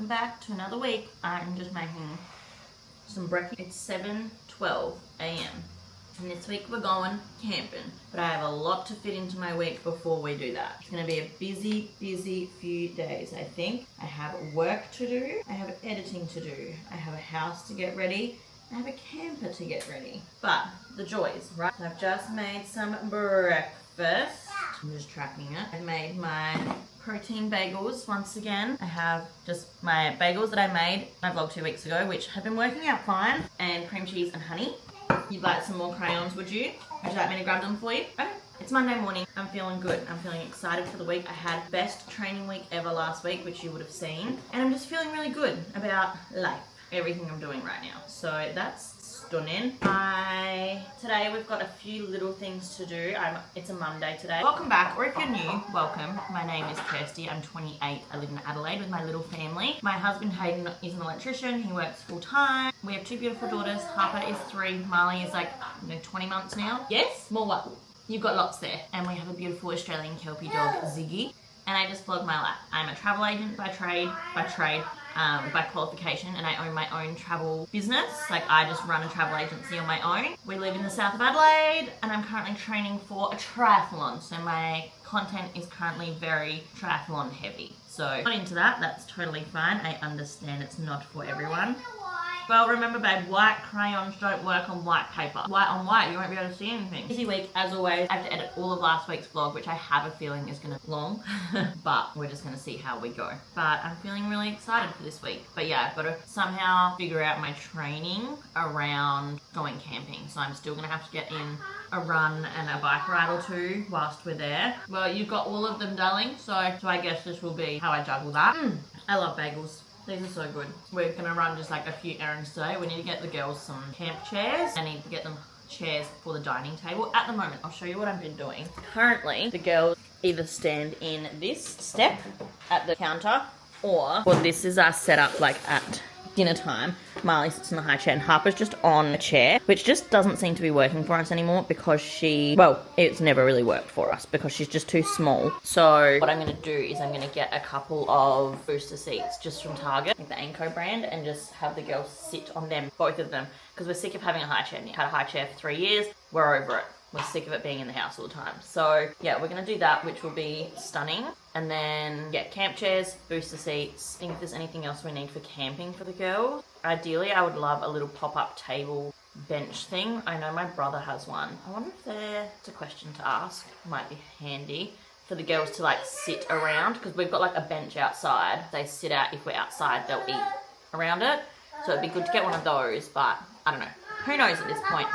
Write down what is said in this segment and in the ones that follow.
back to another week. I'm just making some breakfast. It's 7:12 a.m. and this week we're going camping, but I have a lot to fit into my week before we do that. It's going to be a busy few days, I think. I have work to do, I have editing to do, I have a house to get ready, I have a camper to get ready. But the joys, right? So I've just made some breakfast. I'm just tracking it. I've made my protein bagels once again. I have just my bagels that I made my vlog 2 weeks ago, which have been working out fine, and cream cheese and honey. You'd like some more crayons, would you? Would you like me to grab them for you? Okay. It's Monday morning. I'm feeling good. I'm feeling excited for the week. I had best training week ever last week, which you would have seen. And I'm just feeling really good about life, everything I'm doing right now. So that's stunning. Today we've got a few little things to do. It's a Monday today. Welcome back, or if you're new, welcome. My name is Kirsty. I'm 28. I live in Adelaide with my little family. My husband Hayden is an electrician. He works full time. We have 2 beautiful daughters. Harper is 3. Marley is like 20 months now. Yes? More what? You've got lots there. And we have a beautiful Australian Kelpie dog, Ziggy. And I just vlog my life. I'm a travel agent by trade, by qualification, and I own my own travel business. Like, I just run a travel agency on my own. We live in the south of Adelaide, and I'm currently training for a triathlon. So my content is currently very triathlon heavy. So not into that, that's totally fine. I understand it's not for everyone. Well, remember, babe, white crayons don't work on white paper. White on white, you won't be able to see anything. Busy week, as always. I have to edit all of last week's vlog, which I have a feeling is gonna be long, but we're just gonna see how we go. But I'm feeling really excited for this week. But yeah, I've got to somehow figure out my training around going camping. So I'm still gonna have to get in a run and a bike ride or 2 whilst we're there. Well, you've got all of them, darling, so I guess this will be how I juggle that. I love bagels. These are so good. We're gonna run just like a few errands today. We need to get the girls some camp chairs. I need to get them chairs for the dining table. At the moment, I'll show you what I've been doing. Currently, the girls either stand in this step at the counter, or this is our setup like at dinner time. Marley sits in the high chair and Harper's just on a chair, which just doesn't seem to be working for us anymore because it's never really worked for us because she's just too small. So what I'm going to do is I'm going to get a couple of booster seats just from Target, like the Anko brand, and just have the girls sit on them, both of them, because we're sick of having a high chair. We had a high chair for 3 years. We're over it. We're sick of it being in the house all the time. So yeah, we're gonna do that, which will be stunning. And then get camp chairs, booster seats. I think if there's anything else we need for camping for the girls. Ideally, I would love a little pop-up table bench thing. I know my brother has one. I wonder if it's a question to ask. Might be handy for the girls to like sit around, because we've got like a bench outside. They sit out. If we're outside, they'll eat around it. So it'd be good to get one of those, but I don't know. Who knows at this point?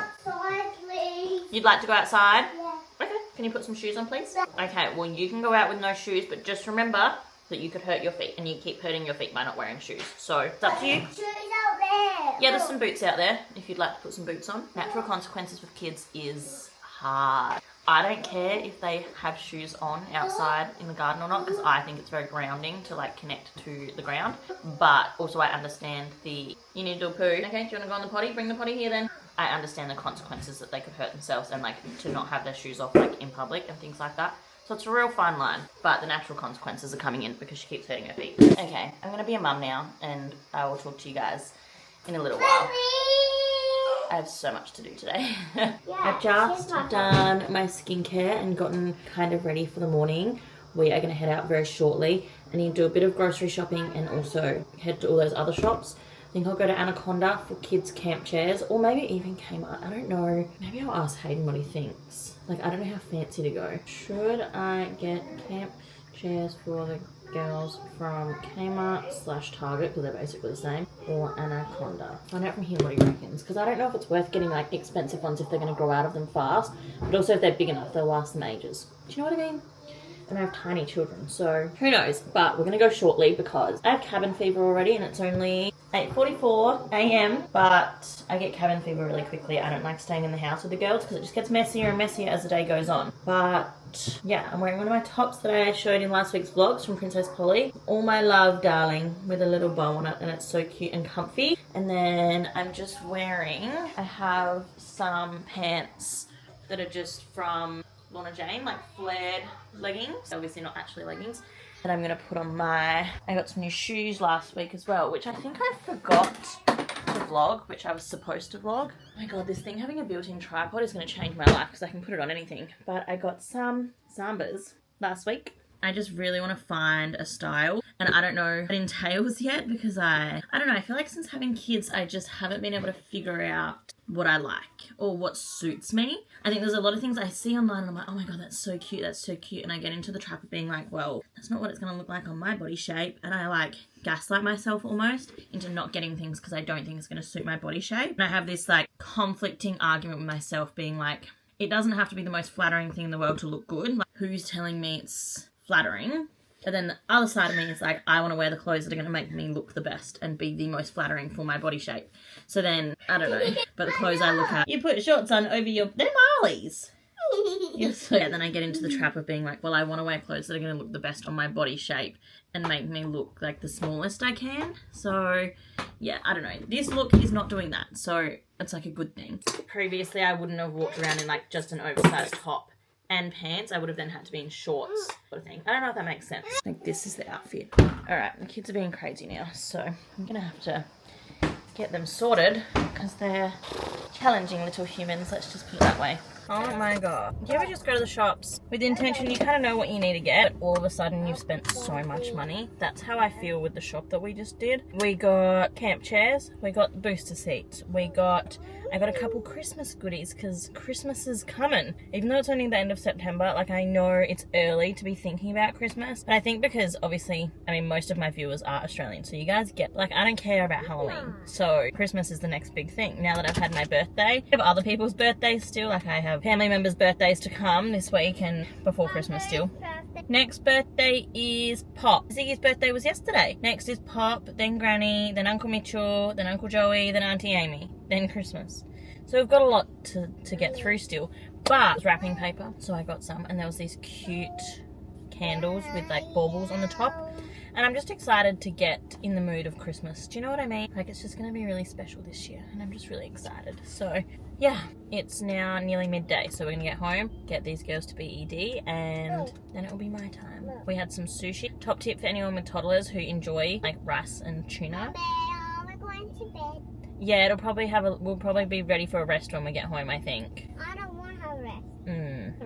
You'd like to go outside? Yeah. Okay, can you put some shoes on, please? Okay, well, you can go out with no shoes, but just remember that you could hurt your feet, and you keep hurting your feet by not wearing shoes. So, it's up to you. Shoes out there. Yeah, there's some boots out there, if you'd like to put some boots on. Natural consequences with kids is hard. I don't care if they have shoes on outside in the garden or not, because I think it's very grounding to like connect to the ground. But also I understand you need to do a poo. Okay, do you want to go on the potty? Bring the potty here then. I understand the consequences that they could hurt themselves and like to not have their shoes off like in public and things like that. So it's a real fine line, but the natural consequences are coming in because she keeps hurting her feet. Okay, I'm gonna be a mum now, and I will talk to you guys in a little while. I have so much to do today. I've just done my skincare and gotten kind of ready for the morning. We are going to head out very shortly. I need to do a bit of grocery shopping and also head to all those other shops. I think I'll go to Anaconda for kids' camp chairs, or maybe even Kmart. I don't know. Maybe I'll ask Hayden what he thinks. Like, I don't know how fancy to go. Should I get camp chairs for the girls from Kmart/Target, because they're basically the same, or Anaconda? Find out from him what he reckons, because I don't know if it's worth getting like expensive ones if they're going to grow out of them fast, but also if they're big enough, they'll last them ages. Do you know what I mean? And I have tiny children, so who knows? But we're going to go shortly because I have cabin fever already, and it's only 8:44 a.m. But I get cabin fever really quickly. I don't like staying in the house with the girls because it just gets messier and messier as the day goes on. But yeah, I'm wearing one of my tops that I showed in last week's vlogs from Princess Polly. All my love, darling, with a little bow on it, and it's so cute and comfy. And then I'm just wearing, I have some pants that are just from Lorna Jane, like flared leggings, obviously not actually leggings, that I'm going to put on I got some new shoes last week as well, which I think I forgot to vlog, which I was supposed to vlog. Oh my god, this thing having a built-in tripod is going to change my life because I can put it on anything. But I got some Zambas last week. I just really want to find a style, and I don't know what it entails yet because I don't know, I feel like since having kids I just haven't been able to figure out what I like or what suits me. I think there's a lot of things I see online and I'm like, oh my god, that's so cute, and I get into the trap of being like, well, that's not what it's going to look like on my body shape, and I like gaslight myself almost into not getting things because I don't think it's going to suit my body shape. And I have this like conflicting argument with myself being like, it doesn't have to be the most flattering thing in the world to look good. Like, who's telling me it's flattering? But then the other side of me is like, I want to wear the clothes that are going to make me look the best and be the most flattering for my body shape. So then, I don't know, but the clothes I look at, you put shorts on over your, they're Marley's. Yes. Yeah, then I get into the trap of being like, well, I want to wear clothes that are going to look the best on my body shape and make me look like the smallest I can. So yeah, I don't know. This look is not doing that. So it's like a good thing. Previously, I wouldn't have walked around in like just an oversized top and pants. I would have then had to be in shorts sort of thing. I don't know if that makes sense. Like, this is the outfit. All right, the kids are being crazy now, so I'm gonna have to get them sorted because they're challenging little humans, let's just put it that way. Oh my god. Do you ever just go to the shops with the intention you kind of know what you need to get, but all of a sudden you've spent so much money? That's how I feel with the shop that we just did. We got camp chairs, we got booster seats, I got a couple Christmas goodies because Christmas is coming. Even though it's only the end of September, like I know it's early to be thinking about Christmas, but I think because obviously, I mean, most of my viewers are Australian, so you guys get, like, I don't care about Halloween. So Christmas is the next big thing. Now that I've had my birthday, I have other people's birthdays still, like I have family members' birthdays to come this week and before Christmas still. Next birthday is Pop. Ziggy's birthday was yesterday. Next is Pop, then Granny, then Uncle Mitchell, then Uncle Joey, then Auntie Amy, then Christmas. So we've got a lot to get through still. But it's wrapping paper, so I got some, and there was these cute candles with like baubles on the top. And I'm just excited to get in the mood of Christmas. Do you know what I mean? Like, it's just going to be really special this year, and I'm just really excited. So yeah, it's now nearly midday, so we're going to get home, get these girls to BED, and then it will be my time. We had some sushi. Top tip for anyone with toddlers who enjoy like rice and tuna. We're going to bed. Yeah, we'll probably be ready for a rest when we get home, I think. I don't want to rest.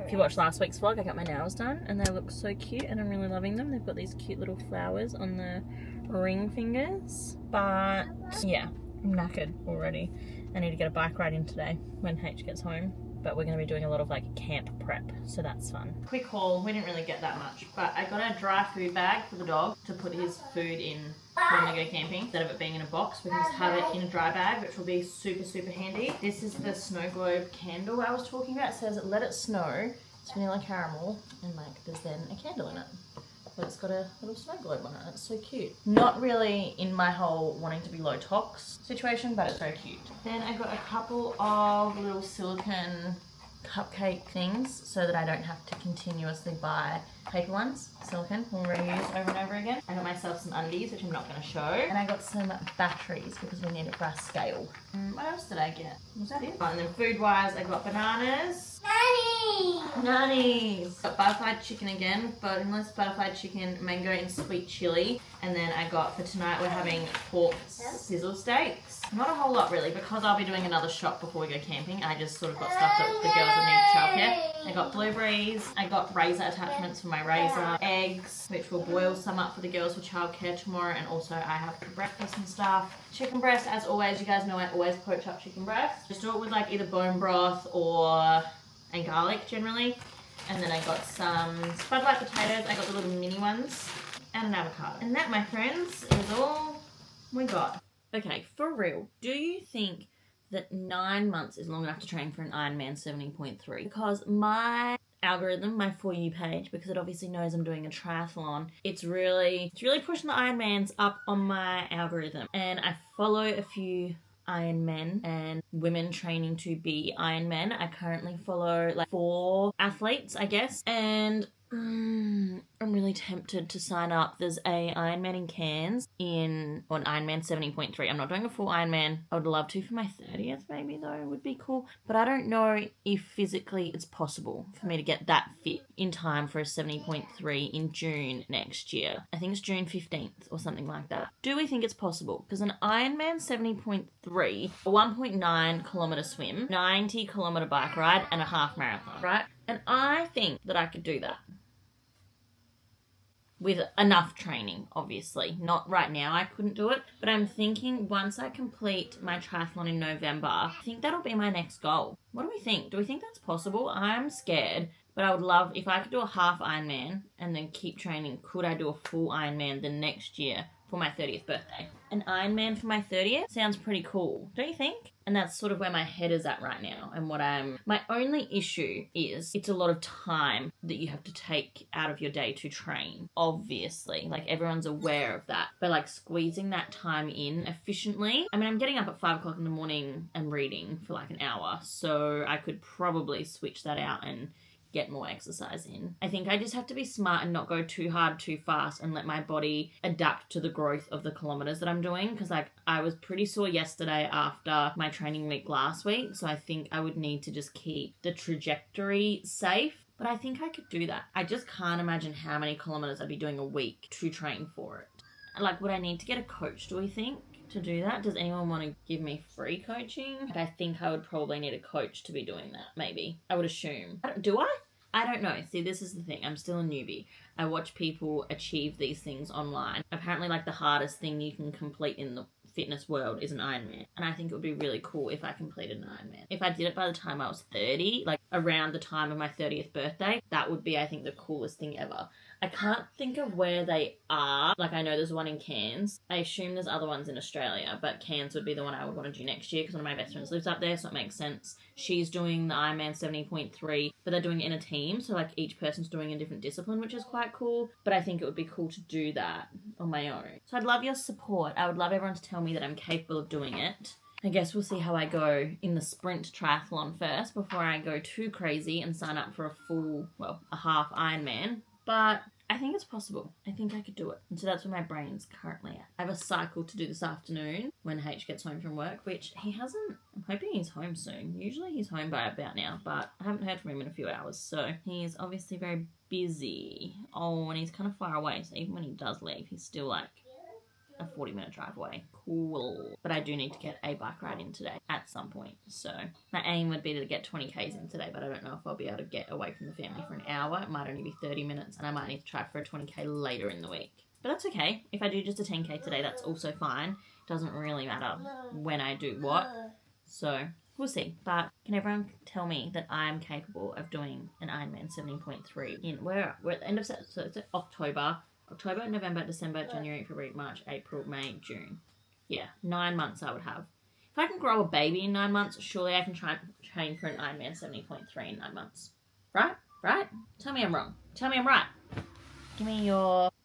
If you watched last week's vlog, I got my nails done and they look so cute and I'm really loving them. They've got these cute little flowers on the ring fingers. But yeah, I'm knackered already. I need to get a bike ride in today when H gets home. But we're going to be doing a lot of like camp prep, so that's fun. Quick haul, we didn't really get that much, but I got a dry food bag for the dog to put his food in when we go camping. Instead of it being in a box, we can just have it in a dry bag, which will be super, super handy. This is the snow globe candle I was talking about. It says let it snow. It's vanilla caramel, and like there's then a candle in it. But it's got a little snow globe on it. It's so cute. Not really in my whole wanting to be low tox situation, but it's very cute. Then I got a couple of little silicone cupcake things so that I don't have to continuously buy paper ones. Silicone will reuse over and over again. I got myself some undies, which I'm not going to show. And I got some batteries because we need it for our scale. What else did I get? Was that it? Oh, and then food-wise, I got bananas. Nannies! Got butterflied chicken again, boneless butterflied chicken, mango and sweet chili. And then I got, for tonight, we're having pork sizzle steaks. Not a whole lot really, because I'll be doing another shop before we go camping. I just sort of got stuff that the girls will need for childcare. I got blueberries, I got razor attachments for my razor, eggs, which will boil some up for the girls for childcare tomorrow, and also I have for breakfast and stuff. Chicken breast, as always, you guys know I always poach up chicken breast. Just do it with like either bone broth and garlic generally. And then I got some spud-like potatoes. I got the little mini ones and an avocado. And that, my friends, is all we got. Okay, for real, do you think that 9 months is long enough to train for an Ironman 70.3? Because my algorithm, my For You page, because it obviously knows I'm doing a triathlon, it's really pushing the Ironmans up on my algorithm. And I follow a few Ironmen and women training to be Ironmen. I currently follow like 4 athletes, I guess, and I'm really tempted to sign up. There's a Ironman in Cairns on Ironman 70.3. I'm not doing a full Ironman. I would love to for my 30th maybe though. It would be cool. But I don't know if physically it's possible for me to get that fit in time for a 70.3 in June next year. I think it's June 15th or something like that. Do we think it's possible? Because an Ironman 70.3, a 1.9 kilometre swim, 90 kilometre bike ride and a half marathon, right? And I think that I could do that. With enough training, obviously. Not right now, I couldn't do it. But I'm thinking once I complete my triathlon in November, I think that'll be my next goal. What do we think? Do we think that's possible? I'm scared, but I would love, if I could do a half Ironman and then keep training, could I do a full Ironman the next year for my 30th birthday? An Ironman for my 30th sounds pretty cool, don't you think? And that's sort of where my head is at right now and my only issue is it's a lot of time that you have to take out of your day to train, obviously. Like, everyone's aware of that. But, like, squeezing that time in efficiently. I mean, I'm getting up at 5 o'clock in the morning and reading for like an hour, so I could probably switch that out and get more exercise in. I think I just have to be smart and not go too hard too fast and let my body adapt to the growth of the kilometers that I'm doing, because like I was pretty sore yesterday after my training week last week, so I think I would need to just keep the trajectory safe. But I think I could do that. I just can't imagine how many kilometers I'd be doing a week to train for it. Like, would I need to get a coach, do we think, to do that? Does anyone want to give me free coaching? I think I would probably need a coach to be doing that, maybe. I would assume. Do I? I don't know. See, this is the thing. I'm still a newbie. I watch people achieve these things online. Apparently, like, the hardest thing you can complete in the fitness world is an Ironman. And I think it would be really cool if I completed an Ironman. If I did it by the time I was 30, like around the time of my 30th birthday, that would be, I think, the coolest thing ever. I can't think of where they are. Like, I know there's one in Cairns. I assume there's other ones in Australia, but Cairns would be the one I would want to do next year because one of my best friends lives up there, so it makes sense. She's doing the Ironman 70.3, but they're doing it in a team, so like each person's doing a different discipline, which is quite cool. But I think it would be cool to do that on my own. So I'd love your support. I would love everyone to tell me that I'm capable of doing it. I guess we'll see how I go in the sprint triathlon first before I go too crazy and sign up for a half Ironman. But I think it's possible. I think I could do it. And so that's where my brain's currently at. I have a cycle to do this afternoon when H gets home from work, which he hasn't. I'm hoping he's home soon. Usually he's home by about now, but I haven't heard from him in a few hours. So he's obviously very busy. Oh, and he's kind of far away. So even when he does leave, he's still like a 40-minute drive away. Cool. But I do need to get a bike ride in today at some point. So my aim would be to get 20 Ks in today, but I don't know if I'll be able to get away from the family for an hour. It might only be 30 minutes, and I might need to try for a 20K later in the week. But that's okay. If I do just a 10K today, that's also fine. Doesn't really matter when I do what. So we'll see. But can everyone tell me that I'm capable of doing an Ironman 70.3 we're at the end of so it's October, November, December, January, February, March, April, May, June. Yeah, 9 months I would have. If I can grow a baby in 9 months, surely I can train for an Ironman 70.3 in 9 months. Right? Right? Tell me I'm wrong. Tell me I'm right.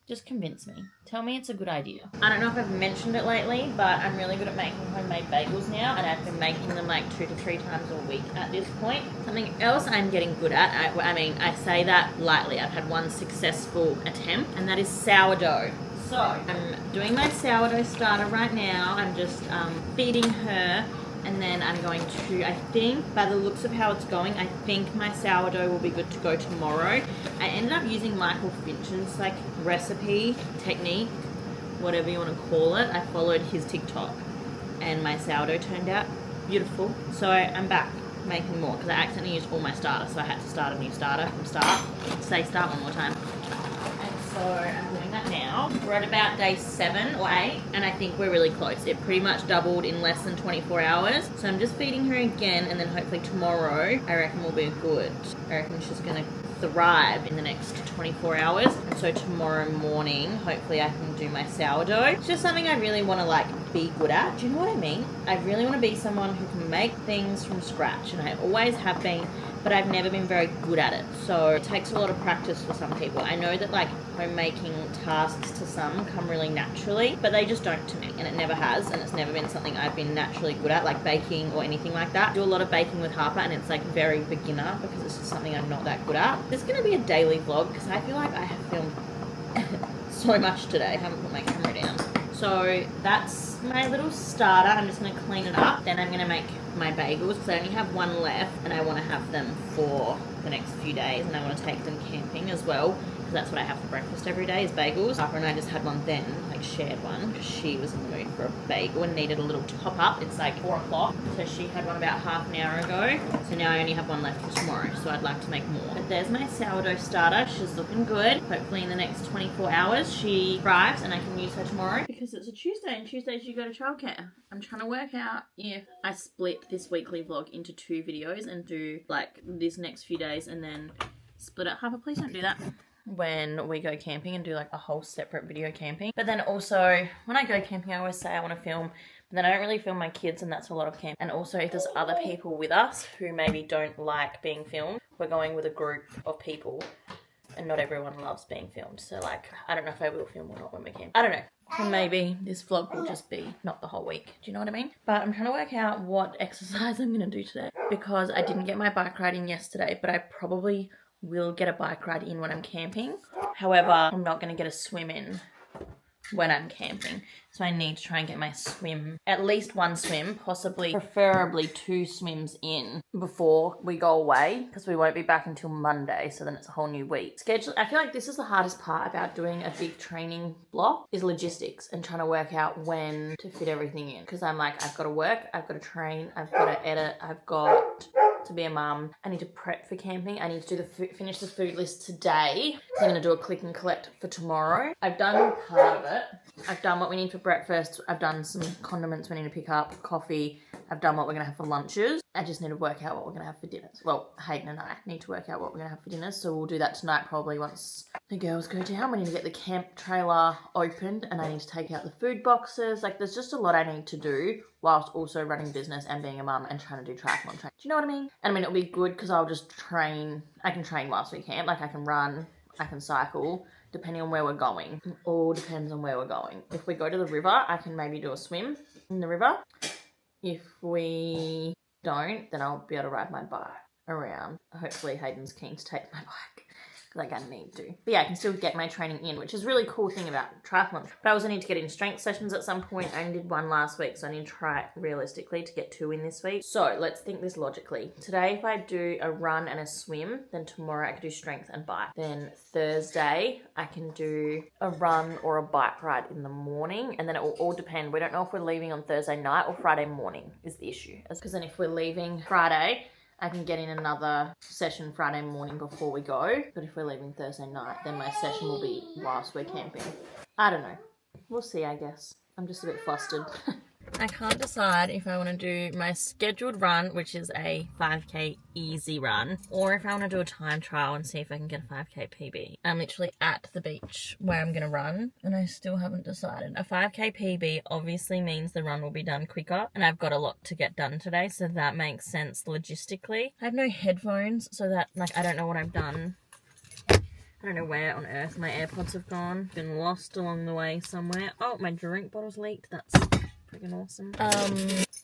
Just convince me. Tell me it's a good idea. I don't know if I've mentioned it lately, but I'm really good at making homemade bagels now, and I've been making them like 2 to 3 times a week at this point. Something else I'm getting good at, I say that lightly, I've had one successful attempt, and that is sourdough. So, I'm doing my sourdough starter right now. I'm just feeding her, and then I'm going to, I think, by the looks of how it's going, I think my sourdough will be good to go tomorrow. I ended up using Michael Finch's like recipe, technique, whatever you want to call it. I followed his TikTok, and my sourdough turned out beautiful. So I'm back making more because I accidentally used all my starter, so I had to start a new starter from start. Say start one more time. So I'm doing that now. We're at about day 7 or 8, and I think we're really close. It pretty much doubled in less than 24 hours. So I'm just feeding her again, and then hopefully tomorrow, I reckon will be good. I reckon she's going to thrive in the next 24 hours. And so tomorrow morning, hopefully I can do my sourdough. It's just something I really want to like be good at. Do you know what I mean? I really want to be someone who can make things from scratch, and I always have been. but I've never been very good at it. So it takes a lot of practice for some people. I know that like homemaking tasks to some come really naturally, but they just don't to me, and it never has, and it's never been something I've been naturally good at, like baking or anything like that. I do a lot of baking with Harper, and it's like very beginner because it's just something I'm not that good at. There's going to be a daily vlog because I feel like I have filmed so much today. I haven't put my camera down. So that's my little starter. I'm just going to clean it up. Then I'm going to make my bagels because I only have one left and I want to have them for the next few days, and I want to take them camping as well because that's what I have for breakfast every day is bagels. Harper and I just had one then, like shared one, because she was in the mood for a bagel and needed a little top up. It's like 4 o'clock, so she had one about half an hour ago. So now I only have one left for tomorrow, so I'd like to make more. But there's my sourdough starter. She's looking good. Hopefully in the next 24 hours she arrives and I can use her tomorrow because it's a Tuesday and Tuesdays you go to childcare. I'm trying to work out if I split this weekly vlog into 2 videos and do like this next few days and then split it. Harper, please don't do that. When we go camping and do like a whole separate video camping. But then also when I go camping I always say I want to film, but then I don't really film my kids, and that's a lot of camp. And also if there's other people with us who maybe don't like being filmed, we're going with a group of people and not everyone loves being filmed. So like I don't know if I will film or not when we camp. I don't know. Or maybe this vlog will just be not the whole week. Do you know what I mean? But I'm trying to work out what exercise I'm going to do today because I didn't get my bike riding yesterday, but I probably will get a bike ride in when I'm camping. However, I'm not going to get a swim in when I'm camping. So I need to try and get my swim, at least one swim, preferably 2 swims in before we go away because we won't be back until Monday. So then it's a whole new week. Schedule. I feel like this is the hardest part about doing a big training block is logistics and trying to work out when to fit everything in. Because I'm like, I've got to work, I've got to train, I've got to edit, I've got to be a mum. I need to prep for camping. I need to do finish the food list today. So I'm going to do a click and collect for tomorrow. I've done part of it. I've done what we need for breakfast. I've done some condiments we need to pick up, coffee. I've done what we're going to have for lunches. I just need to work out what we're going to have for dinners. Well, Hayden and I need to work out what we're going to have for dinners. So we'll do that tonight probably once the girls go down. We need to get the camp trailer opened and I need to take out the food boxes. Like there's just a lot I need to do whilst also running business and being a mum and trying to do triathlon training. Do you know what I mean? And I mean, it'll be good because I'll just train. I can train whilst we camp. Like I can run, I can cycle, depending on where we're going. It all depends on where we're going. If we go to the river, I can maybe do a swim in the river. If we don't, then I'll be able to ride my bike around. Hopefully Hayden's keen to take my bike. Like I need to. But yeah, I can still get my training in, which is a really cool thing about triathlon. But I also need to get in strength sessions at some point. I only did 1 last week, so I need to try realistically to get 2 in this week. So let's think this logically. Today, if I do a run and a swim, then tomorrow I can do strength and bike. Then Thursday, I can do a run or a bike ride in the morning. And then it will all depend. We don't know if we're leaving on Thursday night or Friday morning is the issue. Because then if we're leaving Friday, I can get in another session Friday morning before we go. But if we're leaving Thursday night, then my session will be whilst we're camping. I don't know. We'll see, I guess. I'm just a bit flustered. I can't decide if I want to do my scheduled run, which is a 5k easy run, or if I want to do a time trial and see if I can get a 5k PB. I'm literally at the beach where I'm going to run, and I still haven't decided. A 5k PB obviously means the run will be done quicker, and I've got a lot to get done today, so that makes sense logistically. I have no headphones, so that, like, I don't know what I've done. I don't know where on earth my AirPods have gone. Been lost along the way somewhere. Oh, my drink bottle's leaked. That's freaking awesome.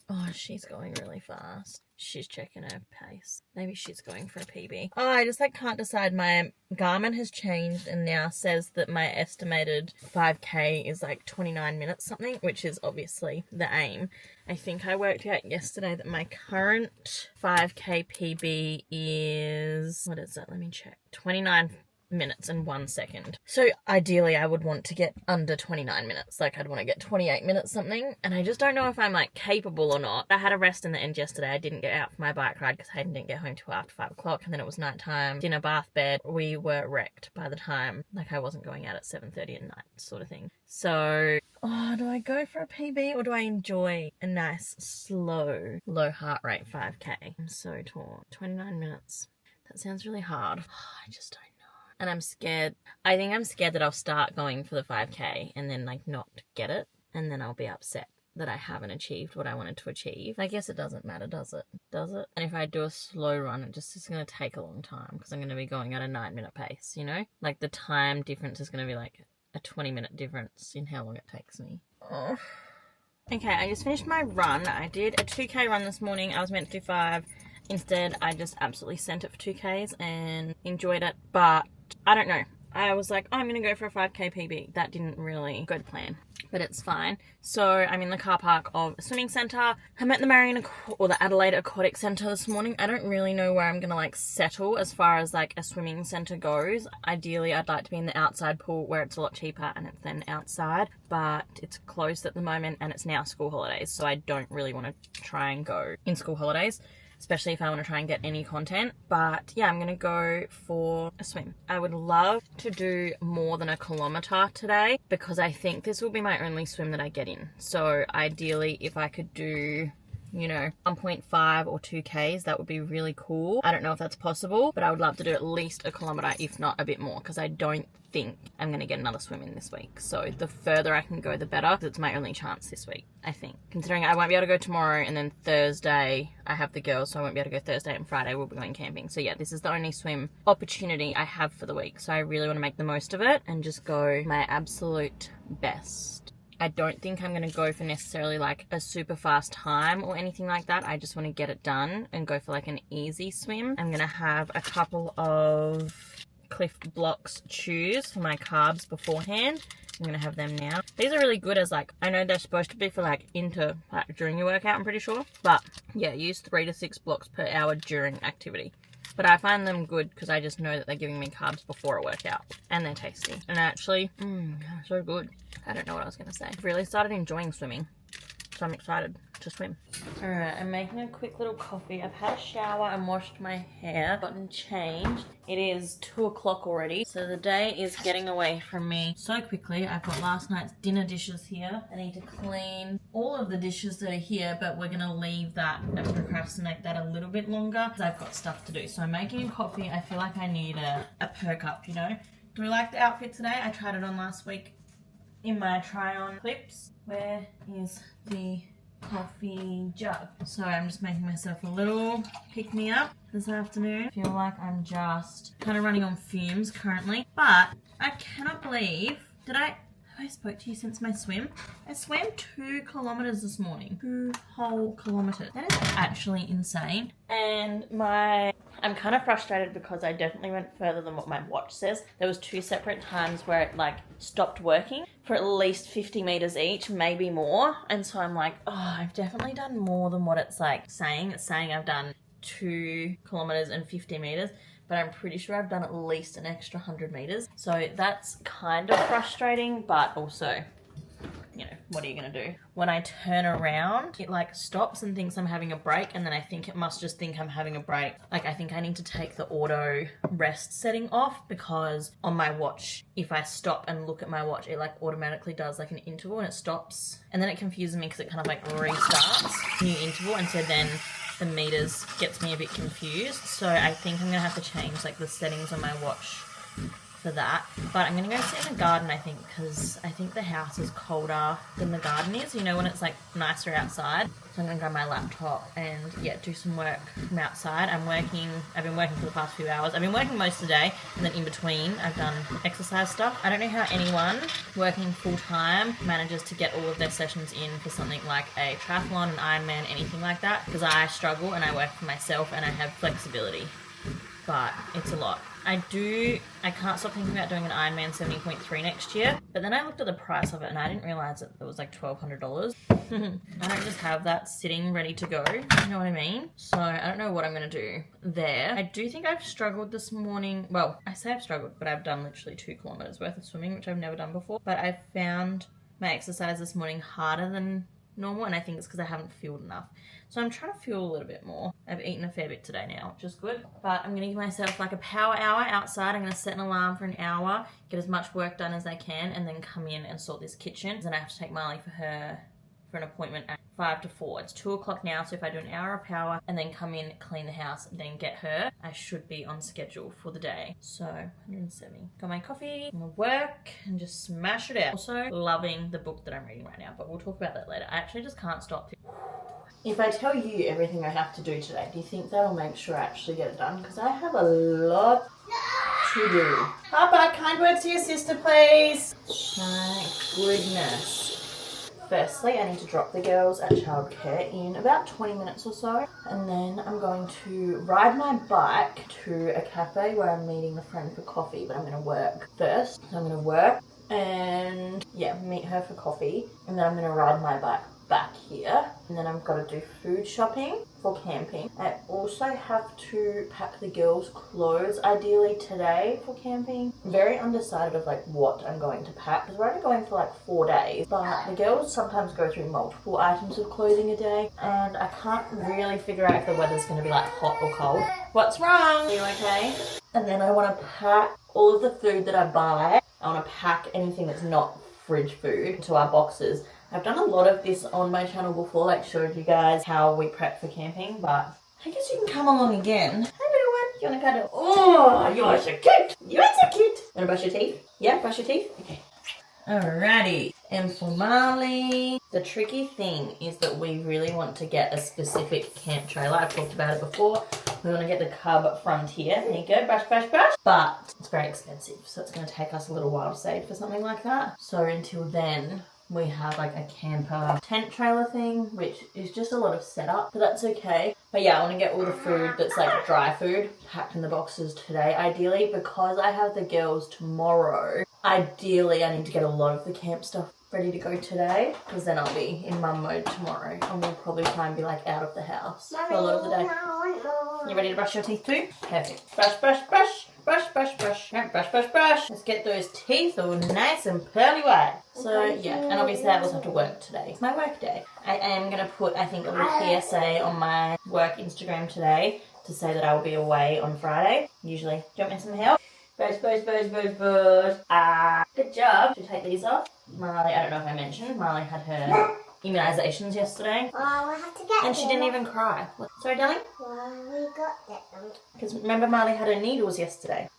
Oh, she's going really fast. She's checking her pace. Maybe she's going for a PB. Oh, I just can't decide. My Garmin has changed and now says that my estimated 5k is 29 minutes something, which is obviously the aim. I think I worked out yesterday that my current 5k PB is, what is it? Let me check. 29 minutes and 1 second. So ideally I would want to get under 29 minutes. I'd want to get 28 minutes something, and I just don't know if I'm capable or not. I had a rest in the end yesterday. I didn't get out for my bike ride because Hayden didn't get home till after 5 o'clock, and then it was nighttime, dinner, bath, bed. We were wrecked by the time I wasn't going out at 7:30 at night sort of thing. So do I go for a PB or do I enjoy a nice slow low heart rate 5k? I'm so torn. 29 minutes. That sounds really hard. I just don't. And I'm scared. I think I'm scared that I'll start going for the 5k and then not get it, and then I'll be upset that I haven't achieved what I wanted to achieve. I guess it doesn't matter, does it? Does it? And if I do a slow run, it just is going to take a long time because I'm going to be going at a 9-minute pace, you know? Like the time difference is going to be like a 20-minute difference in how long it takes me. Oh. Okay, I just finished my run. I did a 2K run this morning. I was meant to do 5. Instead, I just absolutely sent it for 2Ks and enjoyed it. But I don't know. I was like, oh, I'm going to go for a 5K PB. That didn't really go to plan, but it's fine. So I'm in the car park of a swimming centre. I'm at the the Adelaide Aquatic Centre this morning. I don't really know where I'm going to like settle as far as like a swimming centre goes. Ideally, I'd like to be in the outside pool where it's a lot cheaper and it's then outside, but it's closed at the moment and it's now school holidays. So I don't really want to try and go in school holidays, especially if I want to try and get any content. But yeah, I'm going to go for a swim. I would love to do more than a kilometre today because I think this will be my only swim that I get in. So ideally, if I could do, you know, 1.5 or 2Ks, that would be really cool. I don't know if that's possible, but I would love to do at least a kilometre, if not a bit more, because I don't think I'm going to get another swim in this week. So the further I can go, the better. It's my only chance this week, I think. Considering I won't be able to go tomorrow, and then Thursday I have the girls, so I won't be able to go Thursday, and Friday we'll be going camping. So yeah, this is the only swim opportunity I have for the week. So I really want to make the most of it and just go my absolute best. I don't think I'm going to go for necessarily like a super fast time or anything like that. I just want to get it done and go for like an easy swim. I'm going to have a couple of Cliff Blocks chews for my carbs beforehand. I'm going to have them now. These are really good as like, I know they're supposed to be for like during your workout, I'm pretty sure. But yeah, use 3 to 6 blocks per hour during activity. But I find them good because I just know that they're giving me carbs before a workout. And they're tasty. And actually, so good. I don't know what I was going to say. I've really started enjoying swimming. So I'm excited to swim. Alright, I'm making a quick little coffee. I've had a shower and washed my hair, gotten changed. It is 2 o'clock already, so the day is getting away from me so quickly. I've got last night's dinner dishes here. I need to clean all of the dishes that are here, but we're going to leave that and procrastinate that a little bit longer because I've got stuff to do. So I'm making a coffee. I feel like I need a perk up, you know. Do we like the outfit today? I tried it on last week in my try-on clips. Where is the coffee jug? So I'm just making myself a little pick-me-up this afternoon. I feel like I'm just kind of running on fumes currently, but I cannot believe, have I spoke to you since my swim? I swam 2 kilometers this morning. 2 whole kilometers. That is actually insane. And I'm kind of frustrated because I definitely went further than what my watch says. There was 2 separate times where it like stopped working for at least 50 meters each, maybe more. And so I'm like, oh, I've definitely done more than what it's like saying. It's saying I've done 2 kilometers and 50 meters. But I'm pretty sure I've done at least an extra 100 meters. So that's kind of frustrating, but also, you know, what are you gonna do? When I turn around, it like stops and thinks I'm having a break, and then I think it must just think I'm having a break. Like I think I need to take the auto rest setting off because on my watch, if I stop and look at my watch, it like automatically does like an interval and it stops. And then it confuses me because it kind of like restarts new interval, and so then the meters gets me a bit confused. So I think I'm gonna have to change like the settings on my watch for that. But I'm gonna go sit in the garden, I think, because I think the house is colder than the garden is, you know, when it's like nicer outside. So I'm gonna grab my laptop and yeah, do some work from outside. I've been working for the past few hours. I've been working most of the day, and then in between I've done exercise stuff. I don't know how anyone working full time manages to get all of their sessions in for something like a triathlon, an Ironman, anything like that, because I struggle and I work for myself and I have flexibility, but it's a lot. I can't stop thinking about doing an Ironman 70.3 next year, but then I looked at the price of it and I didn't realise that it was like $1,200. I don't just have that sitting ready to go, you know what I mean? So I don't know what I'm going to do there. I do think I've struggled this morning. Well, I say I've struggled, but I've done literally 2 kilometers worth of swimming, which I've never done before. But I found my exercise this morning harder than normal, and I think it's because I haven't fueled enough. So I'm trying to fuel a little bit more. I've eaten a fair bit today now, which is good. But I'm going to give myself like a power hour outside. I'm going to set an alarm for an hour, get as much work done as I can, and then come in and sort this kitchen. Then I have to take Marley for an appointment 5 to 4. It's 2 o'clock now, so if I do an hour of power and then come in, clean the house, and then get her, I should be on schedule for the day. So 170. Got my coffee, I'm gonna work and just smash it out. Also loving the book that I'm reading right now, but we'll talk about that later. I actually just can't stop. If I tell you everything I have to do today, do you think that'll make sure I actually get it done? Because I have a lot to do. Papa, kind words to your sister, please. My goodness. Firstly, I need to drop the girls at childcare in about 20 minutes or so. And then I'm going to ride my bike to a cafe where I'm meeting a friend for coffee, but I'm going to work first. So I'm going to work and meet her for coffee. And then I'm going to ride my bike back here. And then I've got to do food shopping for camping. I also have to pack the girls' clothes ideally today for camping. I'm very undecided of like what I'm going to pack because we're only going for like 4 days, but the girls sometimes go through multiple items of clothing a day and I can't really figure out if the weather's going to be like hot or cold. What's wrong? Are you okay? And then I want to pack all of the food that I buy. I want to pack anything that's not fridge food into our boxes. I've done a lot of this on my channel before, like showed you guys how we prep for camping, but I guess you can come along again. Hi little one, you wanna cuddle? Oh, you're so cute! You're so cute! Wanna brush your teeth? Yeah, brush your teeth? Okay. Alrighty, and for Marley, the tricky thing is that we really want to get a specific camp trailer. I've talked about it before. We want to get the Cub Frontier. There you go, brush, brush, brush. But it's very expensive, so it's going to take us a little while to save for something like that. So until then, we have like a camper tent trailer thing, which is just a lot of setup, but that's okay. But yeah, I want to get all the food that's like dry food packed in the boxes today, ideally, because I have the girls tomorrow. Ideally, I need to get a lot of the camp stuff ready to go today, because then I'll be in mum mode tomorrow, and we'll probably try and be like out of the house for a lot of the day. You ready to brush your teeth too? Perfect. Brush, brush, brush. Brush, brush, brush. No, brush, brush, brush. Let's get those teeth all nice and pearly white. So yeah, and obviously I also have to work today. It's my work day. I am going to put, I think, a little PSA on my work Instagram today to say that I will be away on Friday. Usually. Do you want me some help? Brush, brush, brush, brush, brush. Good job. Should take these off. Marley, I don't know if I mentioned, Marley had her immunisations yesterday. Oh, we have to get and she didn't even cry. What? Sorry, darling? Well, we got them. Because remember Marley had her needles yesterday.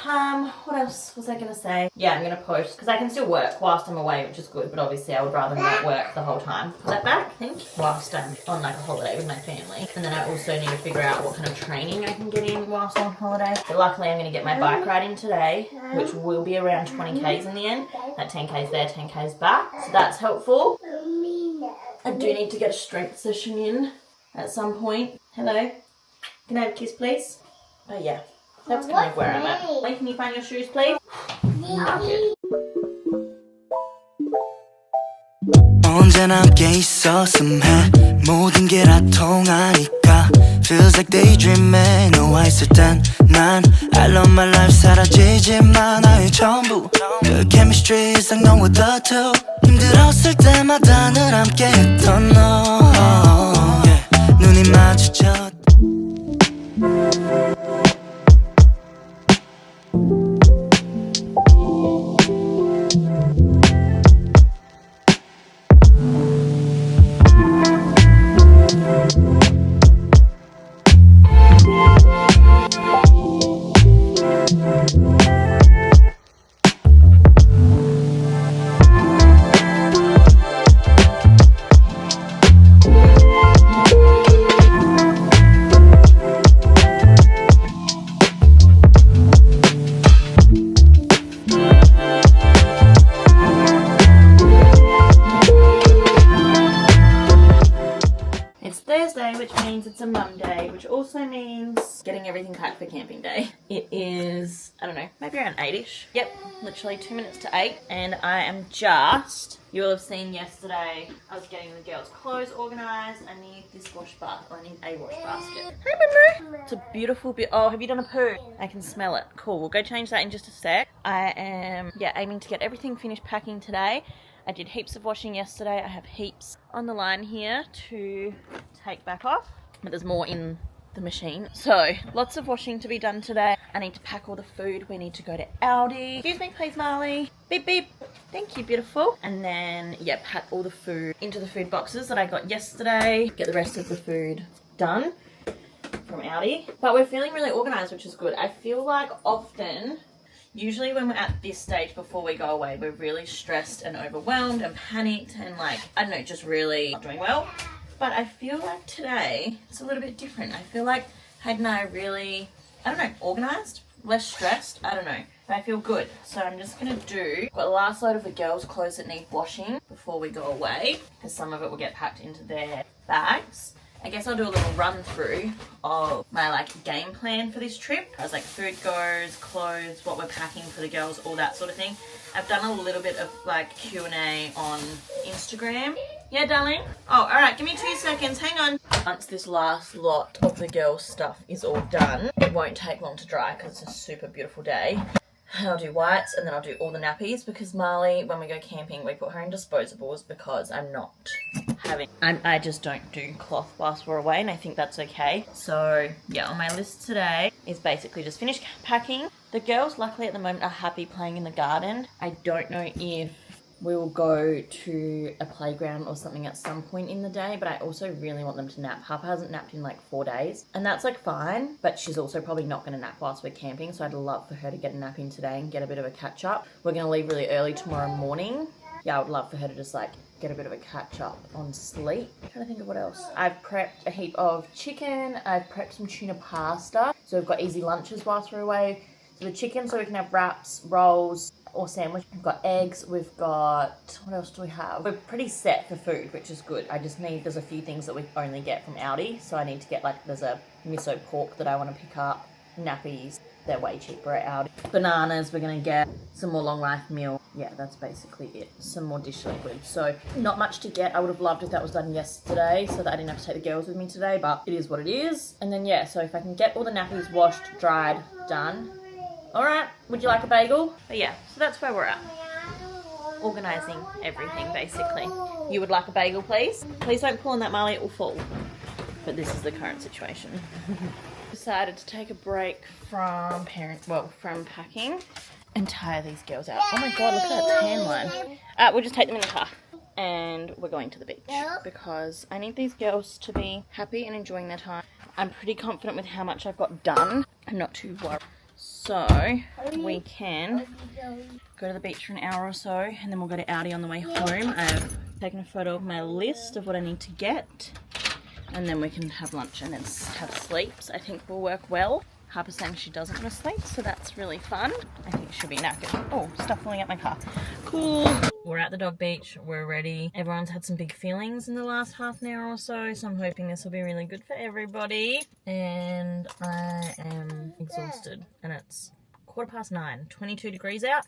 What else was I going to say? Yeah, I'm going to post, because I can still work whilst I'm away, which is good, but obviously I would rather not work the whole time. Put that back, I think, whilst I'm on like a holiday with my family. And then I also need to figure out what kind of training I can get in whilst I'm on holiday. But luckily I'm going to get my bike ride in today, which will be around 20k's in the end. That 10k's there, 10k's back. So that's helpful. I do need to get a strength session in at some point. Hello. Can I have a kiss, please? Oh yeah. That's kind of where I'm at. Wait, can you find your shoes, please? 언제나 함께 있었음 해 모든 게 다 통하니까 Feels like daydreaming 너와 있을 땐 난 I love my life 사라지지만 나의 전부 그 chemistry 이상 너와 the two 힘들었을 때마다 늘 함께 했던 너 눈이 마주쳤 it's a mum day, which also means getting everything packed for camping day. It is, I don't know, maybe around 8ish. Yep, literally 2 minutes to 8, and I am just, you will have seen yesterday, I was getting the girls' clothes organised. I need this wash basket, I need a wash basket. Hey, Boo! It's a beautiful bit. Oh, have you done a poo? I can smell it. Cool, we'll go change that in just a sec. I am, aiming to get everything finished packing today. I did heaps of washing yesterday. I have heaps on the line here to take back off, but there's more in the machine. So lots of washing to be done today. I need to pack all the food. We need to go to Aldi. Excuse me please, Marley. Beep beep. Thank you, beautiful. And then, yeah, pack all the food into the food boxes that I got yesterday. Get the rest of the food done from Audi. But we're feeling really organised, which is good. I feel like often, usually when we're at this stage before we go away, we're really stressed and overwhelmed and panicked and like, I don't know, just really not doing well. But I feel like today, it's a little bit different. I feel like Hayden and I are really, I don't know, organised, less stressed, I don't know. But I feel good. So I'm just going to do, got the last load of the girls' clothes that need washing before we go away. Because some of it will get packed into their bags. I guess I'll do a little run through of my like game plan for this trip. As like food goes, clothes, what we're packing for the girls, all that sort of thing. I've done a little bit of like Q&A on Instagram. Yeah, darling? Oh, all right, give me 2 seconds, hang on. Once this last lot of the girls' stuff is all done, it won't take long to dry because it's a super beautiful day. I'll do whites and then I'll do all the nappies because Marley, when we go camping, we put her in disposables because I'm not having, I just don't do cloth whilst we're away and I think that's okay. So yeah, on my list today is basically just finish packing. The girls luckily at the moment are happy playing in the garden. I don't know if we will go to a playground or something at some point in the day, but I also really want them to nap. Harper hasn't napped in like 4 days, and that's like fine, but she's also probably not going to nap whilst we're camping, so I'd love for her to get a nap in today and get a bit of a catch up. We're going to leave really early tomorrow morning. Yeah, I would love for her to just like get a bit of a catch up on sleep. I'm trying to think of what else. I've prepped a heap of chicken. I've prepped some tuna pasta, so we've got easy lunches whilst we're away. So the chicken, so we can have wraps, rolls, or sandwich. We've got eggs, we've got, what else do we have? We're pretty set for food, which is good. I just need, there's a few things that we only get from Aldi, so I need to get like, there's a miso pork that I want to pick up, nappies, they're way cheaper at Aldi. Bananas, we're going to get some more long life meal. Yeah, that's basically it. Some more dish liquid. So not much to get. I would have loved if that was done yesterday so that I didn't have to take the girls with me today, but it is what it is. And then yeah, so if I can get all the nappies washed, dried, done. All right, would you like a bagel? But yeah, so that's where we're at. Organising everything, basically. You would like a bagel, please? Please don't pull on that, Marley, it will fall. But this is the current situation. Decided to take a break from from packing and tire these girls out. Oh my God, look at that tan line. We'll just take them in the car. And we're going to the beach because I need these girls to be happy and enjoying their time. I'm pretty confident with how much I've got done. I'm not too worried. So we can go to the beach for an hour or so and then we'll go to Audi on the way home. I've taken a photo of my list of what I need to get and then we can have lunch and then have sleeps. I think will work well. Harper's saying she doesn't want to sleep, so that's really fun. I think she'll be knackered. Oh, stuff falling out my car. Cool. We're at the dog beach. We're ready. Everyone's had some big feelings in the last half an hour or so, so I'm hoping this will be really good for everybody. And I am exhausted. And it's 9:15, 22 degrees out.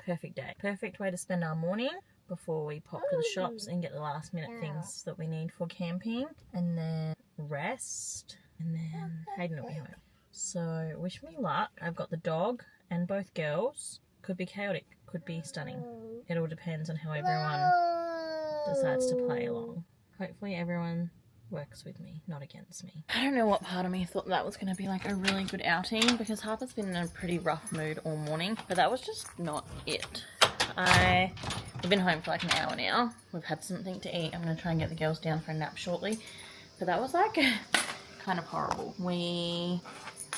Perfect day. Perfect way to spend our morning before we pop to the shops and get the last minute things that we need for camping. And then rest. And then Hayden will be home. So wish me luck. I've got the dog and both girls. Could be chaotic, could be stunning. It all depends on how everyone decides to play along. Hopefully everyone works with me, not against me. I don't know what part of me thought that was going to be like a really good outing because Harper's been in a pretty rough mood all morning, but that was just not it. We've been home for like an hour now. We've had something to eat. I'm going to try and get the girls down for a nap shortly, but that was like kind of horrible.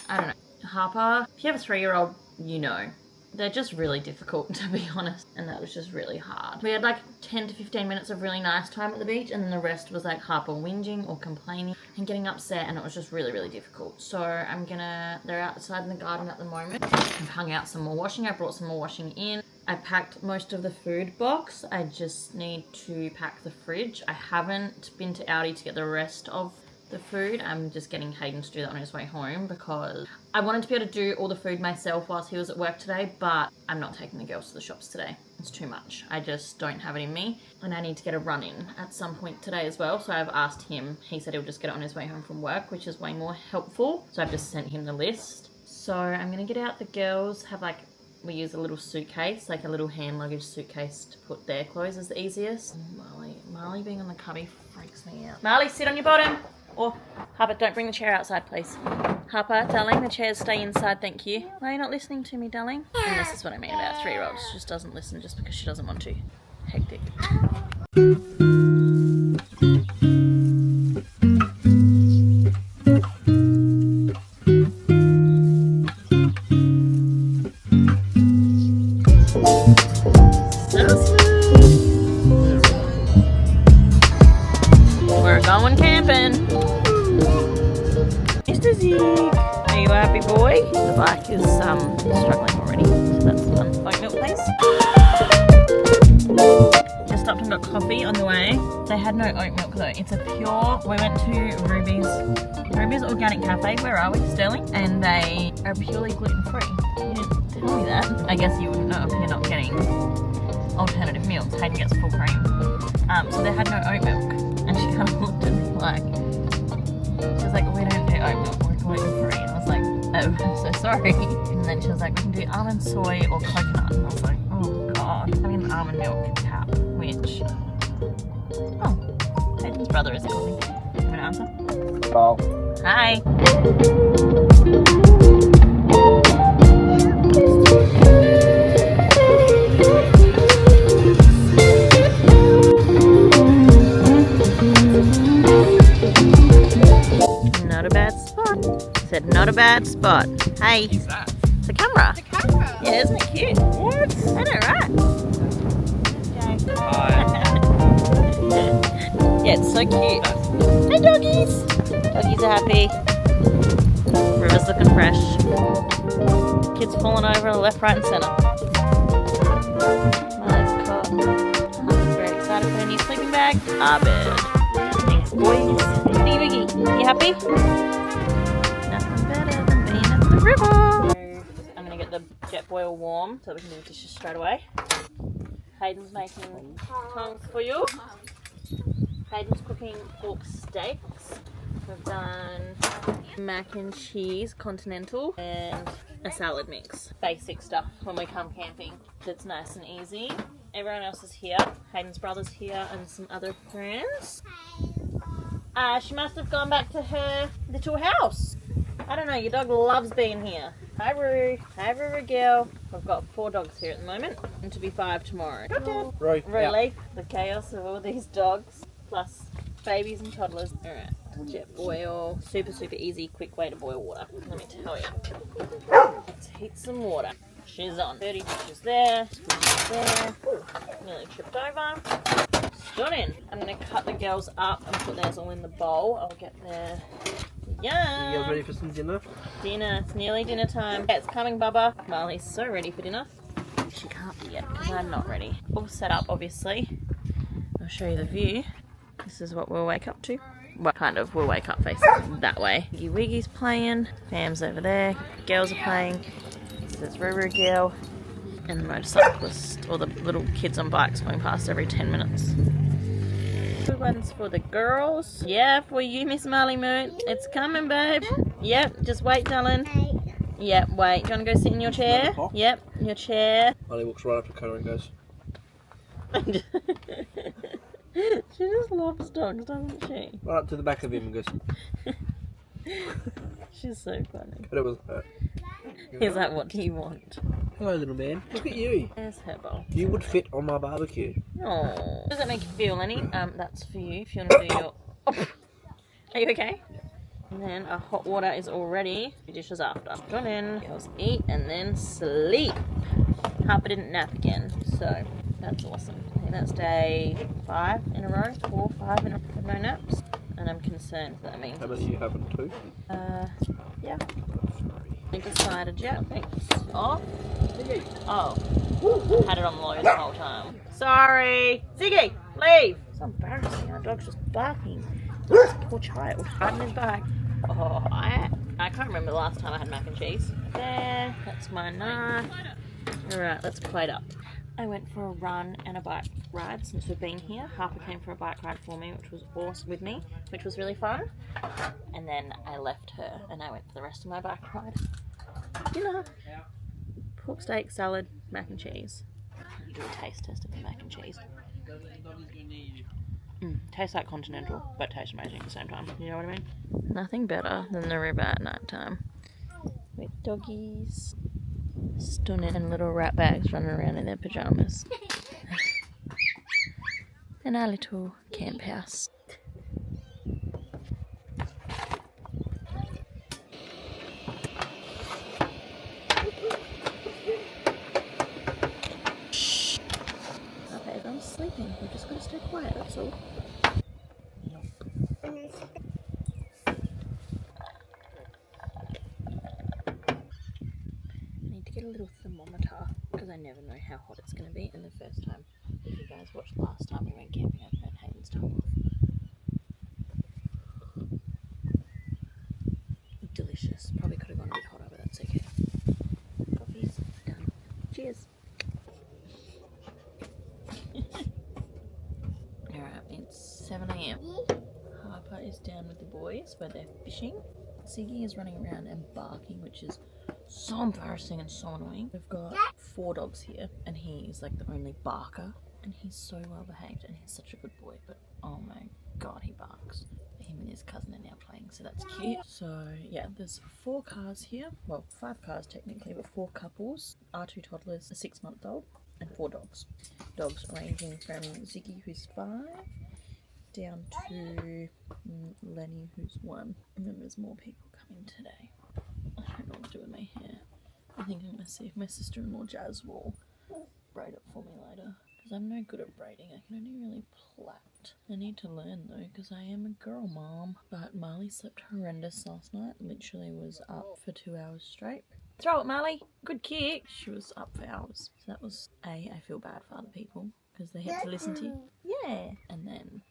I don't know. Harper, if you have a 3-year-old, you know. They're just really difficult, to be honest. And that was just really hard. We had like 10 to 15 minutes of really nice time at the beach. And then the rest was like Harper whinging or complaining and getting upset. And it was just really, really difficult. So they're outside in the garden at the moment. I've hung out some more washing. I brought some more washing in. I packed most of the food box. I just need to pack the fridge. I haven't been to Audi to get the rest of the food. I'm just getting Hayden to do that on his way home because I wanted to be able to do all the food myself whilst he was at work today, but I'm not taking the girls to the shops today. It's too much. I just don't have it in me and I need to get a run in at some point today as well. So I've asked him, he said he'll just get it on his way home from work, which is way more helpful. So I've just sent him the list. So I'm going to get out the girls, we use a little suitcase, like a little hand luggage suitcase to put their clothes is the easiest. Marley being on the cubby freaks me out. Marley, sit on your bottom. Or, Harper, don't bring the chair outside, please. Harper, darling, the chairs stay inside, thank you. Why are you not listening to me, darling? And this is what I mean about 3-year-olds. She just doesn't listen just because she doesn't want to. Hectic. We're going camping. Mr. Zeke, are you a happy boy? The bike is struggling already, so that's fun. Oat milk, please. Just stopped and got coffee on the way. They had no oat milk though. It's a pure. We went to Ruby's Organic Cafe. Where are we? Sterling, and they are purely gluten free. You didn't tell me that. I guess you wouldn't know if you're not getting alternative meals. Hayden gets full cream. So they had no oat milk, and she kind of looked at me like, she was like, we don't do oat milk, we're gluten free. And I was like, oh, I'm so sorry. And then she was like, we can do almond, soy, or coconut. And I was like, oh god, having an almond milk tap, which, oh, Hayden's brother is calling. You want to answer? Oh. Hi. Not a bad spot. Said not a bad spot. Hey. What's that? It's a camera. The camera. Yeah, isn't it cute? What? I know, right? Hi. Yeah, it's so cute. Hey, doggies. Doggies are happy. River's looking fresh. Kids falling over left, right, and centre. Molly's caught. I'm very excited for the new sleeping bag. Our bed. Thanks, boys. Biggie, biggie. You happy? Nothing better than being at the river. I'm gonna get the jet boil warm so we can do the dishes straight away. Hayden's making tongs for you. Hayden's cooking pork steaks. We've done mac and cheese, continental, and a salad mix. Basic stuff when we come camping. That's nice and easy. Everyone else is here. Hayden's brother's here and some other friends. She must have gone back to her little house. I don't know, your dog loves being here. Hi Roo. Hi Roo girl. We've got 4 dogs here at the moment, and to be 5 tomorrow. Really? The chaos of all these dogs, plus babies and toddlers. Alright, jet boil. Super, super easy, quick way to boil water. Let me tell you. Let's heat some water. She's on. 30 dishes there. There. Ooh, nearly tripped over. Stunning. I'm going to cut the girls up and put theirs all in the bowl. I'll get there. Yeah. You guys ready for some dinner? Dinner. It's nearly dinner time. Yeah, it's coming, Bubba. Marley's so ready for dinner. She can't be yet because I'm not ready. All set up, obviously. I'll show you the view. This is what we'll wake up to. Well, kind of. We'll wake up facing that way. Wiggy Wiggy's playing. Fam's over there. Girls are playing. There's Ruru girl. And the motorcyclist, or the little kids on bikes going past every 10 minutes. Good ones for the girls. Yeah, for you, Miss Marley Moo. It's coming, babe. Yep, just wait, darling. Yep, wait. Do you want to go sit in your chair? Yep, your chair. Molly walks right up to Connor and goes, She just loves dogs, doesn't she? right up to the back of him and goes, She's so funny. but it was her. He's like, what do you want? Hello, little man. Look at you. There's her bowl. You would fit on my barbecue. Oh, does that make you feel any? That's for you if you want to do your... Oh. Are you okay? And then our hot water is all ready. Dishes after. Gone in. Girls eat and then sleep. Harper didn't nap again, so that's awesome. I think that's day 5 in a row. 4, 5 in a row with no naps. And I'm concerned that means... How many are you having? 2? Yeah. I decided, yeah, thanks. Oh. Oh. I had it on low the whole time. Sorry. Ziggy, leave. It's embarrassing. Our dog's just barking. This poor child. Riding his back. Oh, I can't remember the last time I had mac and cheese. There. That's my knife. Alright, let's plate up. I went for a run and a bike ride since we've been here. Harper came for a bike ride for me, which was awesome with me, which was really fun. And then I left her and I went for the rest of my bike ride. Dinner. Pork steak, salad, mac and cheese. Do a taste test of the mac and cheese. tastes like continental, but tastes amazing at the same time. You know what I mean? Nothing better than the river at night time. With doggies. Stunning. And little rat bags running around in their pyjamas. And our little camp house. Okay, everyone's sleeping. We've just got to stay quiet, that's all. I need to get a little thermometer because I never know how hot it's going to be. And the first time, if you guys watched last time we went camping, I turned Hayden's tongue off. Delicious. Probably could have gone a bit hotter, but that's okay. Coffee's done. Cheers. Alright, it's 7 AM. Harper is down with the boys where they're fishing. Ziggy is running around and barking, which is so embarrassing and so annoying. We've got 4 dogs here, and he is like the only barker, and he's so well behaved, and he's such a good boy, but oh my god, he barks. Him and his cousin are now playing, so that's cute. So yeah, there's 4 cars here, well 5 cars technically, but 4 couples, our 2 toddlers, a 6-month-old, and 4 dogs. Dogs ranging from Ziggy, who's 5, down to Lenny, who's 1, and then there's more people coming today. I don't know what to do with my hair. I think I'm gonna see if my sister-in-law Jazz will braid it for me later, because I'm no good at braiding. I can only really plait. I need to learn though, because I am a girl mom. But Marley slept horrendous last night. Literally was up for 2 hours straight. Throw it, Marley. Good kick. She was up for hours. So that was I feel bad for other people because they had to listen to you. Yeah. And then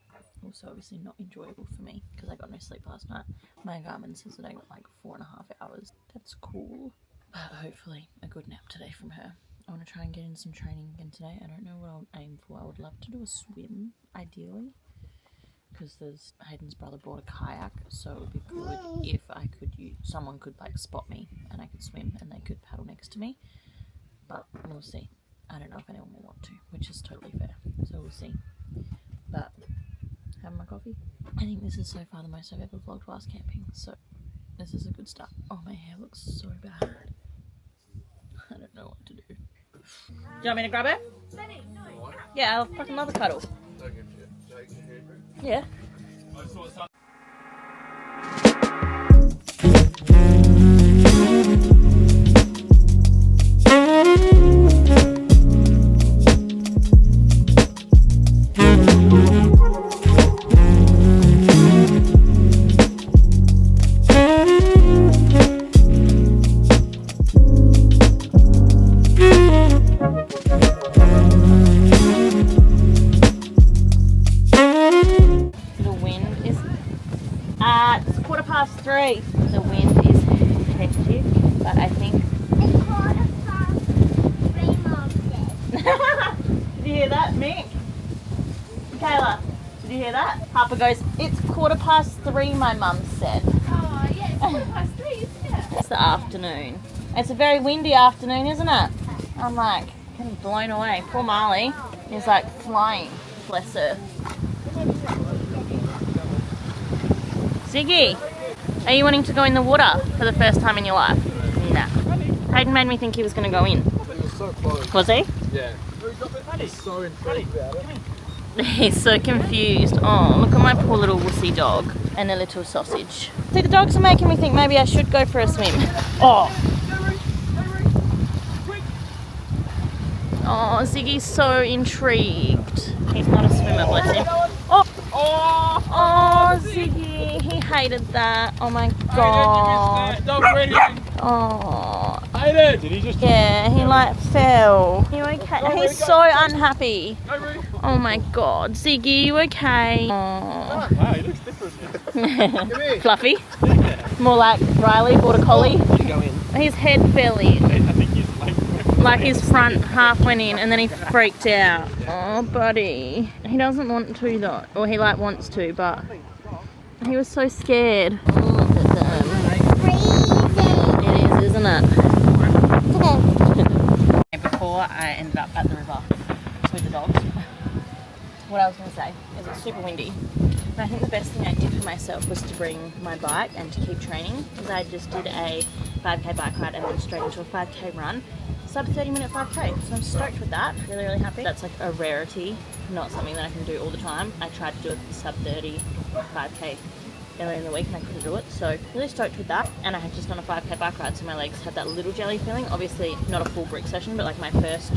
also obviously not enjoyable for me because I got no sleep last night. My Garmin says that I got like 4.5 hours. That's cool. But hopefully a good nap today from her. I want to try and get in some training again today. I don't know what I'll aim for. I would love to do a swim, ideally. Because Hayden's brother bought a kayak, so it would be good if I could someone could like spot me and I could swim and they could paddle next to me. But we'll see. I don't know if anyone will want to, which is totally fair. So we'll see. But having my coffee. I think this is so far the most I've ever vlogged whilst camping. So this is a good start. Oh, my hair looks so bad. I don't know what to do. Do you want me to grab it? Yeah, I'll fucking love a cuddle. Yeah. It's 3:15. The wind is hectic, but I think... It's 3:15, Mum said. Did you hear that, Mick? Kayla, did you hear that? Harper goes, it's 3:15, my mum said. Oh, yeah, it's 3:15, isn't it? It's the afternoon. It's a very windy afternoon, isn't it? I'm like, getting blown away. Poor Marley is like flying. Bless her. Ziggy, are you wanting to go in the water for the first time in your life? Nah. Hayden made me think he was going to go in. He was so close. Was he? Yeah. He's so intrigued about it. He's so confused. Oh, look at my poor little wussy dog and a little sausage. See, the dogs are making me think maybe I should go for a swim. Oh. Oh, Ziggy's so intrigued. He's not a swimmer, bless him. Oh, oh, Ziggy, he hated that. Oh my god. Oh. Hayden, did he just? Yeah, he like fell. You okay? He's so unhappy. Oh my god, Ziggy, you okay? Oh. Wow, he looks different. Fluffy. More like Riley, border collie. Go in. His head fell in. I think he's Like his front half went in and then he freaked out. Oh, buddy. He doesn't want to though. Or he like wants to, but he was so scared. Oh, look at them. It is, isn't it? Before I ended up at the river with the dogs. what I was going to say is it's super windy. And I think the best thing I did for myself was to bring my bike and to keep training, because I just did a 5k bike ride and then straight into a 5k run. Sub 30-minute 5k. So I'm stoked with that. Really, really happy. That's like a rarity, not something that I can do all the time. I tried to do a sub 30 5k earlier in the week and I couldn't do it. So really stoked with that. And I had just done a 5k bike ride, so my legs had that little jelly feeling. Obviously not a full brick session, but like my first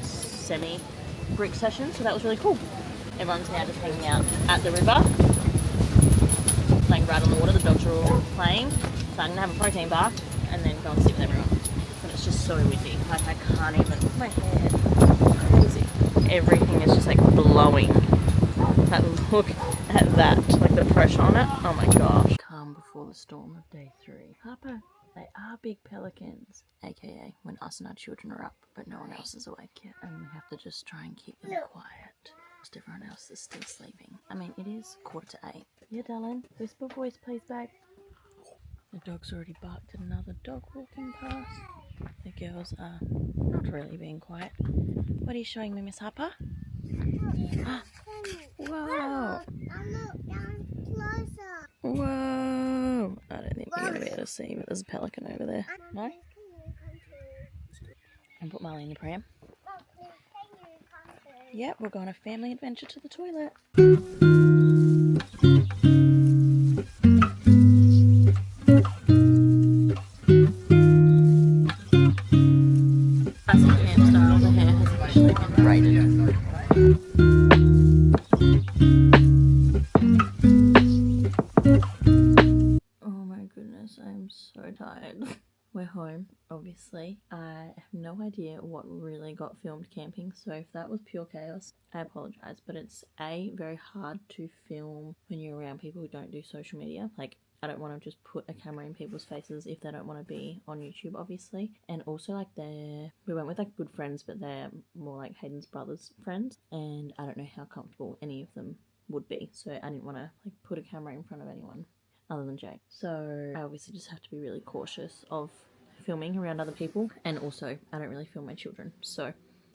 semi brick session. So that was really cool. Everyone's now just hanging out at the river, like right on the water. The dogs are all playing. So I'm gonna have a protein bar and then go and sit with everyone. But it's just so windy. Like I can't even. My hair, crazy. Everything is just like blowing. Like look at that. Like the pressure on it. Oh my gosh. Calm before the storm of day 3. Harper, they are big pelicans. AKA when us and our children are up, but no one else is awake yet, and we have to just try and keep them quiet. Most everyone else is still sleeping. I mean, it is 7:45. Yeah, darling. Whisper voice, please, babe. The dog's already barked at another dog walking past. The girls are not really being quiet. What are you showing me, Miss Harper? Whoa! Whoa! I don't think you're going to be able to see, but there's a pelican over there. No? And put Marley in the pram. Yep, we're going on a family adventure to the toilet. Classic hamster, the hair has actually been braided. Oh my goodness, I'm so tired. We're home, obviously. I have no idea what really got filmed camping, so if that was pure chaos, I apologise. But it's very hard to film when you're around people who don't do social media. Like, I don't want to just put a camera in people's faces if they don't want to be on YouTube, obviously. And also, like, we went with, like, good friends, but they're more like Hayden's brother's friends. And I don't know how comfortable any of them would be. So I didn't want to, like, put a camera in front of anyone other than Jake. So I obviously just have to be really cautious of filming around other people. And also, I don't really film my children. So,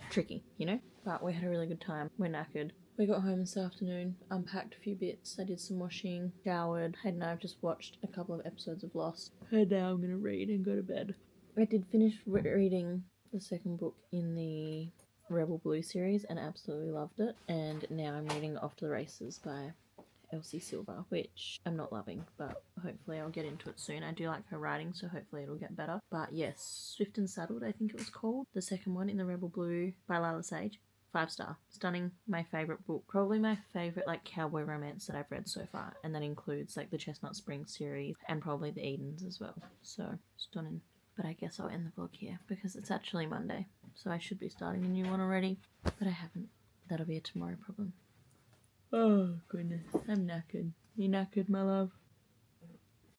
tricky, you know? But we had a really good time. We're knackered. We got home this afternoon, unpacked a few bits, I did some washing, showered. Hayden and I have just watched a couple of episodes of Lost. And now I'm going to read and go to bed. I did finish reading the second book in the Rebel Blue series and absolutely loved it. And now I'm reading Off to the Races by Elsie Silver, which I'm not loving, but hopefully I'll get into it soon. I do like her writing, so hopefully it'll get better. But yes, Swift and Saddled, I think it was called. The second one in the Rebel Blue by Lila Sage. 5-star. Stunning. My favourite book. Probably my favourite like cowboy romance that I've read so far. And that includes like the Chestnut Springs series and probably the Edens as well. So, stunning. But I guess I'll end the vlog here because it's actually Monday. So I should be starting a new one already. But I haven't. That'll be a tomorrow problem. Oh goodness. I'm knackered. You knackered, my love?